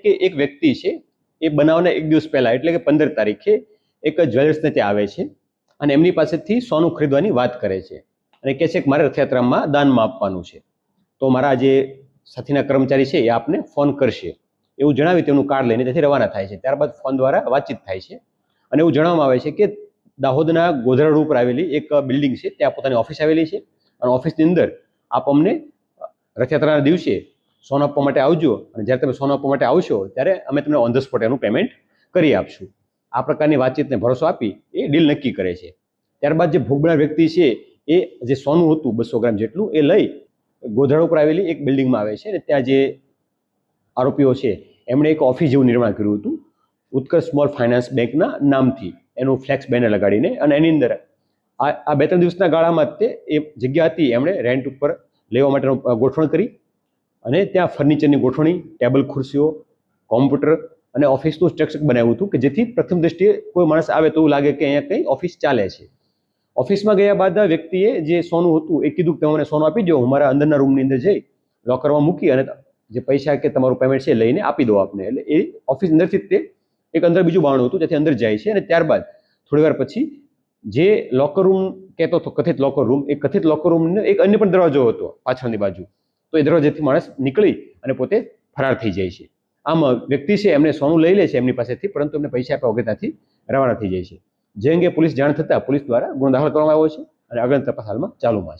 કે એક વ્યક્તિ છે એ બનાવના એક દિવસ પહેલા એટલે કે 15 તારીખે એક જ્વેલર્સને ત્યાં આવે છે અને એમની પાસેથી સોનું ખરીદવાની વાત કરે છે અને કહે છે કે મારે રથયાત્રામાં દાનમાં આપવાનું છે, તો મારા જે સાથીના કર્મચારી છે એ આપને ફોન કરશે એવું જણાવી તેનું કાર્ડ લઈને ત્યાંથી રવાના થાય છે. ત્યારબાદ ફોન દ્વારા વાતચીત થાય છે અને એવું જણાવવામાં આવે છે કે દાહોદના ગોધરા રોડ ઉપર આવેલી એક બિલ્ડિંગ છે ત્યાં પોતાની ઓફિસ આવેલી છે અને ઓફિસની અંદર આપ અમને રથયાત્રાના દિવસે સોનું આપવા માટે આવજો અને જ્યારે તમે સોનું આપવા માટે આવશો ત્યારે અમે તમને ઓન ધ સ્પોટ એનું પેમેન્ટ કરી આપશું. આ પ્રકારની વાતચીતને ભરોસો આપી એ ડીલ નક્કી કરે છે. ત્યારબાદ જે ભોગ બનનાર વ્યક્તિ છે એ જે સોનું હતું 200 ગ્રામ જેટલું એ લઈ ગોધરા ઉપર આવેલી એક બિલ્ડિંગમાં આવે છે અને ત્યાં જે આરોપીઓ છે એમણે એક ઓફિસ જેવું નિર્માણ કર્યું હતું ઉત્કર્ષ સ્મોલ ફાઇનાન્સ બેંકના નામથી, એનું ફ્લેક્સ બેનર લગાડીને, અને એની અંદર આ 2-3 દિવસના ગાળામાં તે એ જગ્યા હતી એમણે રેન્ટ ઉપર લેવા માટેનું ગોઠવણ કરી અને ત્યાં ફર્નિચરની ગોઠવણી, ટેબલ ખુરશીઓ, કોમ્પ્યુટર અને ઓફિસનું સ્ટ્રક્ચર બનાવ્યું હતું કે જેથી પ્રથમ દ્રષ્ટિએ કોઈ માણસ આવે તો એવું લાગે કે અહીંયા કંઈ ઓફિસ ચાલે છે. ઓફિસમાં ગયા બાદ વ્યક્તિએ જે સોનું હતું એ કીધું કે તમે મને સોનું આપી દો, હું મારા અંદરના રૂમની અંદર જઈ લોકરમાં મૂકી અને જે પૈસા કે તમારું પેમેન્ટ છે લઈને આપી દો આપને. એટલે એ ઓફિસ અંદરથી તે એક અંદર બીજું બારણું હતું ત્યાંથી અંદર જાય છે અને ત્યારબાદ થોડી વાર પછી જે લોકર રૂમ કહેતો હતો, કથિત લોકર રૂમ, એ કથિત લોકર રૂમને એક અન્ય પણ દરવાજો હતો પાછળની બાજુ, તો એ દરવાજાથી માણસ નીકળી અને પોતે ફરાર થઈ જાય છે. આમ વ્યક્તિ છે એમને સોનું લઈ લે છે એમની પાસેથી, પરંતુ એમને પૈસા આપ્યા વગર ત્યાંથી રવાના થઈ જાય છે. જે અંગે પોલીસ જાણ થતાં પોલીસ દ્વારા ગુનો દાખલ કરવામાં આવ્યો છે અને આગળની તપાસ હાલમાં ચાલુમાં છે.